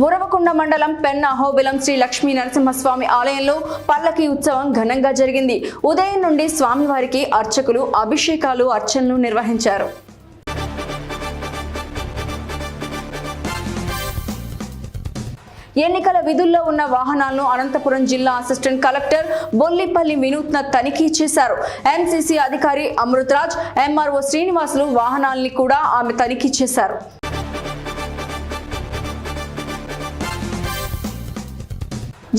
మురవకొండ మండలం పెన్న అహోబిలం శ్రీ లక్ష్మీ నరసింహస్వామి ఆలయంలో పల్లకి ఉత్సవం ఘనంగా జరిగింది. ఉదయం నుండి స్వామివారికి అర్చకులు అభిషేకాలు అర్చనలు నిర్వహించారు. ఎన్నికల విధుల్లో ఉన్న వాహనాలను అనంతపురం జిల్లా అసిస్టెంట్ కలెక్టర్ బొల్లిపల్లి వినూత్న తనిఖీ చేశారు. ఎన్సీసీ అధికారి అమృతరాజ్, ఎంఆర్ఓ శ్రీనివాసులు వాహనాలని కూడా ఆమె తనిఖీ చేశారు.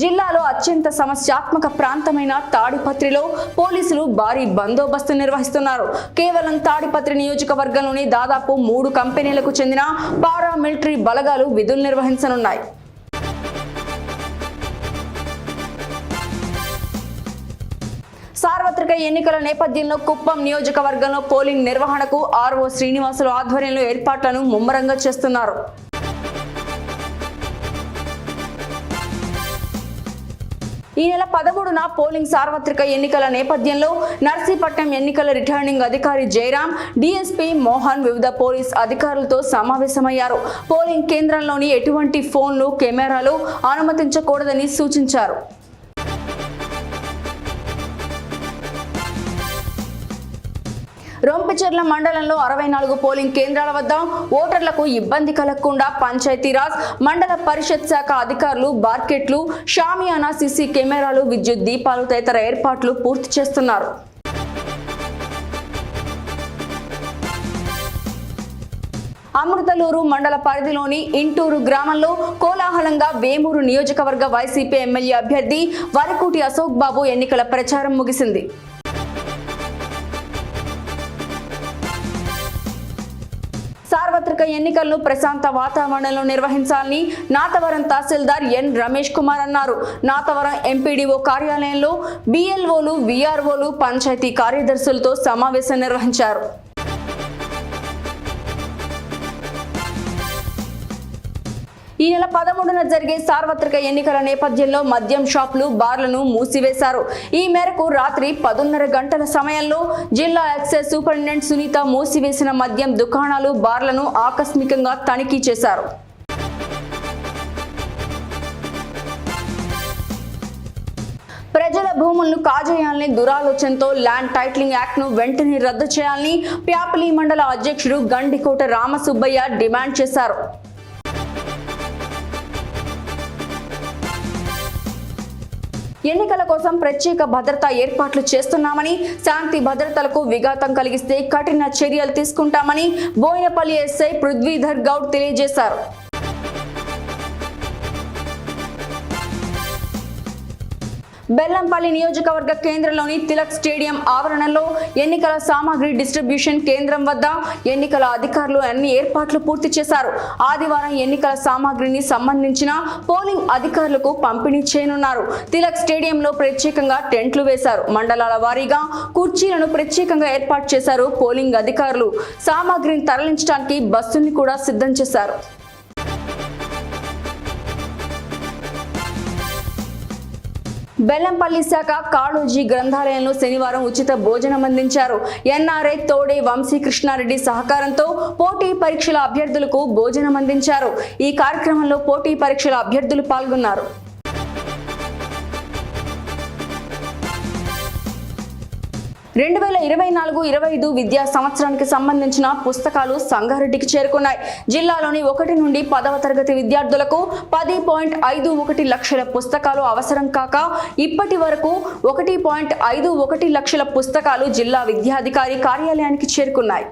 జిల్లాలో అత్యంత సమస్యాత్మక ప్రాంతమైన తాడిపత్రిలో పోలీసులు భారీ బందోబస్తు నిర్వహిస్తున్నారు. కేవలం తాడిపత్రి నియోజకవర్గంలోని దాదాపు 3 కంపెనీలకు చెందిన పారామిలిటరీ బలగాలు విధులు నిర్వహించనున్నాయి. సార్వత్రిక ఎన్నికల నేపథ్యంలో కుప్పం నియోజకవర్గంలో పోలింగ్ నిర్వహణకు ఆర్ఓ శ్రీనివాసులు ఆధ్వర్యంలో ఏర్పాట్లను ముమ్మరంగా చేస్తున్నారు. ఈ నెల 13న పోలింగ్ సార్వత్రిక ఎన్నికల నేపథ్యంలో నర్సీపట్నం ఎన్నికల రిటర్నింగ్ అధికారి జయరాం, డీఎస్పీ మోహన్ వివిధ పోలీస్ అధికారులతో సమావేశమయ్యారు. పోలింగ్ కేంద్రంలోని ఎటువంటి ఫోన్లు, కెమెరాలు అనుమతించకూడదని సూచించారు. రొంపిచెర్ల మండలంలో 64 పోలింగ్ కేంద్రాల వద్ద ఓటర్లకు ఇబ్బంది కలగకుండా పంచాయతీరాజ్, మండల పరిషత్ శాఖ అధికారులు బార్కెట్లు, షామియానా, సీసీ కెమెరాలు, విద్యుత్ దీపాలు తదితర ఏర్పాట్లు పూర్తి చేస్తున్నారు. అమృతలూరు మండల పరిధిలోని ఇంటూరు గ్రామంలో కోలాహలంగా వేమూరు నియోజకవర్గ వైసీపీ ఎమ్మెల్యే అభ్యర్థి వరకూటి అశోక్ బాబు ఎన్నికల ప్రచారం ముగిసింది. సార్వత్రిక ఎన్నికలను ప్రశాంత వాతావరణంలో నిర్వహించాలని నాతవరం తహసీల్దార్ ఎన్ రమేష్ కుమార్ అన్నారు. నాతవరం ఎంపీడీఓ కార్యాలయంలో బిఎల్ఓలు, విఆర్ఓలు, పంచాయతీ కార్యదర్శులతో సమావేశం నిర్వహించారు. ఈ నెల 13న జరిగే సార్వత్రిక ఎన్నికల నేపథ్యంలో మద్యం షాపులు, బార్లను మూసివేశారు. ఈ మేరకు రాత్రి 10:30 గంటల సమయంలో జిల్లా ఎక్సైజ్ సూపరింటెండెంట్ సునీత మూసివేసిన మద్యం దుకాణాలు, బార్లను ఆకస్మికంగా తనిఖీ చేశారు. ప్రజల భూములను కాజేయాలని దురాలోచనతో ల్యాండ్ టైటిలింగ్ యాక్ట్ ను వెంటనే రద్దు చేయాలని ప్యాపిలి మండల అధ్యక్షుడు గండికోట రామసుబ్బయ్య డిమాండ్ చేశారు. ఎన్నికల కోసం ప్రత్యేక భద్రతా ఏర్పాట్లు చేస్తున్నామని, శాంతి భద్రతలకు విఘాతం కలిగిస్తే కఠిన చర్యలు తీసుకుంటామని బోయినపల్లి ఎస్ఐ పృథ్వీధర్ గౌడ్ తెలియజేశారు. బెల్లంపల్లి నియోజకవర్గ కేంద్రంలోని తిలక్ స్టేడియం ఆవరణలో ఎన్నికల సామాగ్రి డిస్ట్రిబ్యూషన్ కేంద్రం వద్ద ఎన్నికల అధికారులు అన్ని ఏర్పాట్లు పూర్తి చేశారు. ఆదివారం ఎన్నికల సామాగ్రిని సంబంధించిన పోలింగ్ అధికారులకు పంపిణీ చేయనున్నారు. తిలక్ స్టేడియంలో ప్రత్యేకంగా టెంట్లు వేశారు. మండలాల వారీగా కుర్చీలను ప్రత్యేకంగా ఏర్పాటు చేశారు. పోలింగ్ అధికారులు సామాగ్రిని తరలించడానికి బస్సుల్ని కూడా సిద్ధం చేశారు. బెల్లంపల్లి శాఖ కాళోజీ గ్రంథాలయంలో శనివారం ఉచిత భోజనం అందించారు. ఎన్ఆర్ఐ తోడే వంశీకృష్ణారెడ్డి సహకారంతో పోటీ పరీక్షల అభ్యర్థులకు భోజనం అందించారు. ఈ కార్యక్రమంలో పోటీ పరీక్షల అభ్యర్థులు పాల్గొన్నారు. రెండు 2024-25 విద్యా సంవత్సరానికి సంబంధించిన పుస్తకాలు సంగారెడ్డికి చేరుకున్నాయి. జిల్లాలోని 1 నుండి 10వ తరగతి విద్యార్థులకు 10.51 లక్షల పుస్తకాలు అవసరం కాక ఇప్పటి వరకు 1.51 లక్షల పుస్తకాలు జిల్లా విద్యాధికారి కార్యాలయానికి చేరుకున్నాయి.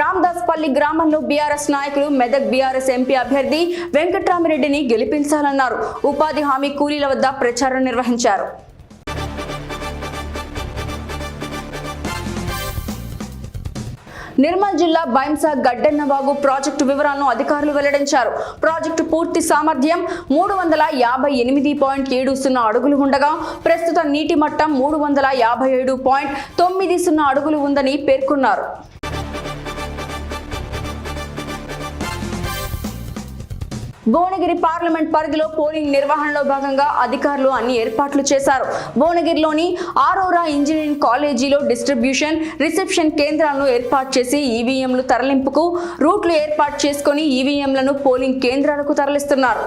రామదాస్పల్లి గ్రామంలో బీఆర్ఎస్ నాయకులు మెదక్ బీఆర్ఎస్ ఎంపీ అభ్యర్థి వెంకట్రామిరెడ్డిని గెలిపించాలన్నారు. ఉపాధి హామీ కూలీల వద్ద ప్రచారం నిర్వహించారు. నిర్మల్ జిల్లా బైంసా గడ్డన్నవాగు ప్రాజెక్టు వివరాలను అధికారులు వెల్లడించారు. ప్రాజెక్టు పూర్తి సామర్థ్యం 358.70 అడుగులు ఉండగా ప్రస్తుత నీటి మట్టం 357.90 అడుగులు ఉందని పేర్కొన్నారు. భువనగిరి పార్లమెంట్ పరిధిలో పోలింగ్ నిర్వహణలో భాగంగా అధికారులు అన్ని ఏర్పాట్లు చేశారు. భువనగిరిలోని ఆరోరా ఇంజనీరింగ్ కాలేజీలో డిస్ట్రిబ్యూషన్, రిసెప్షన్ కేంద్రాలను ఏర్పాటు చేసి ఈవీఎంలు తరలింపుకు రూట్లు ఏర్పాటు చేసుకుని ఈవీఎంలను పోలింగ్ కేంద్రాలకు తరలిస్తున్నారు.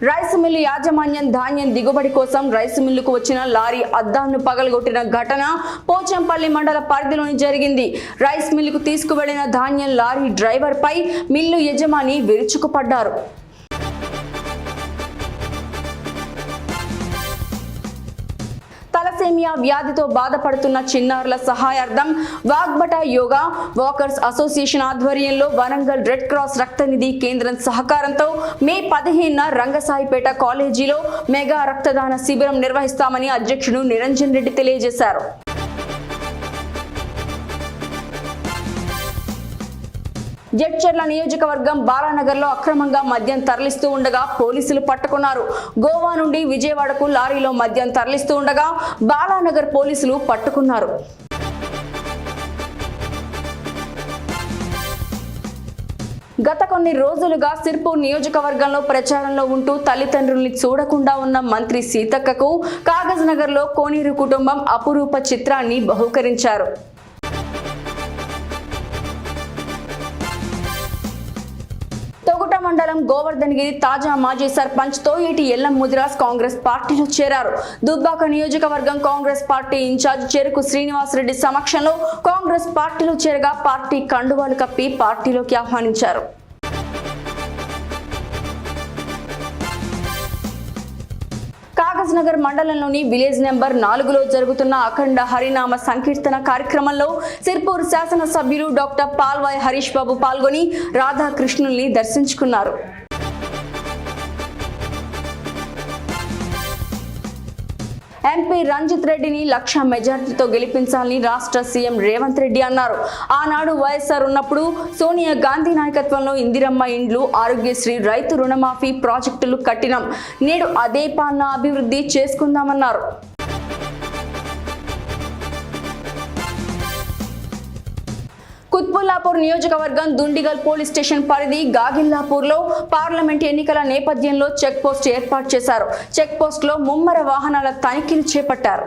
రైసు మిల్లు యాజమాన్యం ధాన్యం దిగుబడి కోసం రైసు మిల్లుకు వచ్చిన లారీ అద్దాలను పగలగొట్టిన ఘటన పోచంపల్లి మండల పరిధిలోని జరిగింది. రైస్ మిల్లుకు తీసుకువెళ్లిన ధాన్యం లారీ డ్రైవర్ పై మిల్లు యజమాని విరుచుకుపడ్డారు. తలసేమియా వ్యాధితో బాధపడుతున్న చిన్నారుల సహాయార్థం వాగ్బట యోగా వాకర్స్ అసోసియేషన్ ఆధ్వర్యంలో వరంగల్ రెడ్ క్రాస్ రక్తనిధి కేంద్రం సహకారంతో మే 15న రంగసాయిపేట కాలేజీలో మెగా రక్తదాన శిబిరం నిర్వహిస్తామని అధ్యక్షుడు నిరంజన్ రెడ్డి తెలియజేశారు. జడ్చర్ల నియోజకవర్గం బాలానగర్లో అక్రమంగా మద్యం తరలిస్తూ ఉండగా పోలీసులు పట్టుకున్నారు. గోవా నుండి విజయవాడకు లారీలో మద్యం తరలిస్తూ ఉండగా బాలానగర్ పోలీసులు పట్టుకున్నారు. గత కొన్ని రోజులుగా సిర్పూర్ నియోజకవర్గంలో ప్రచారంలో ఉంటూ తల్లిదండ్రుల్ని చూడకుండా ఉన్న మంత్రి సీతక్కకు కాగజ్ నగర్లో కోనేరు కుటుంబం అపురూప చిత్రాన్ని బహూకరించారు. తొగుట మండలం గోవర్ధన్గిరి తాజా మాజీ సర్పంచ్ తోయేటి ఎల్లం ముదిరాజ్ కాంగ్రెస్ పార్టీలో చేరారు. దుబ్బాక నియోజకవర్గం కాంగ్రెస్ పార్టీ ఇన్ఛార్జ్ చెరుకు శ్రీనివాసరెడ్డి సమక్షంలో కాంగ్రెస్ పార్టీలో చేరగా పార్టీ కండువాలు కప్పి పార్టీలోకి ఆహ్వానించారు. కాగజ్ నగర్ మండలంలోని విలేజ్ నెంబర్ 4లో జరుగుతున్న అఖండ హరినామ సంకీర్తన కార్యక్రమంలో సిర్పూర్ శాసనసభ్యులు డాక్టర్ పాల్వాయ్ హరీష్ బాబు పాల్గొని రాధాకృష్ణుల్ని దర్శించుకున్నారు. ఎంపీ రంజిత్ రెడ్డిని 1,00,000 మెజార్టీతో గెలిపించాలని రాష్ట్ర సీఎం రేవంత్ రెడ్డి అన్నారు. ఆనాడు వైఎస్ఆర్ ఉన్నప్పుడు సోనియా గాంధీ నాయకత్వంలో ఇందిరమ్మ ఇండ్లు, ఆరోగ్యశ్రీ, రైతు రుణమాఫీ ప్రాజెక్టులు కట్టినాం. నేడు అదే పాలన అభివృద్ధి చేసుకుందామన్నారు. కుత్బుల్లాపూర్ నియోజకవర్గం దుండిగల్ పోలీస్ స్టేషన్ పరిధి గాగిల్లాపూర్లో పార్లమెంట్ ఎన్నికల నేపథ్యంలో చెక్ పోస్ట్ ఏర్పాటు చేశారు. చెక్ పోస్ట్ లో ముమ్మర వాహనాల తనిఖీలు చేపట్టారు.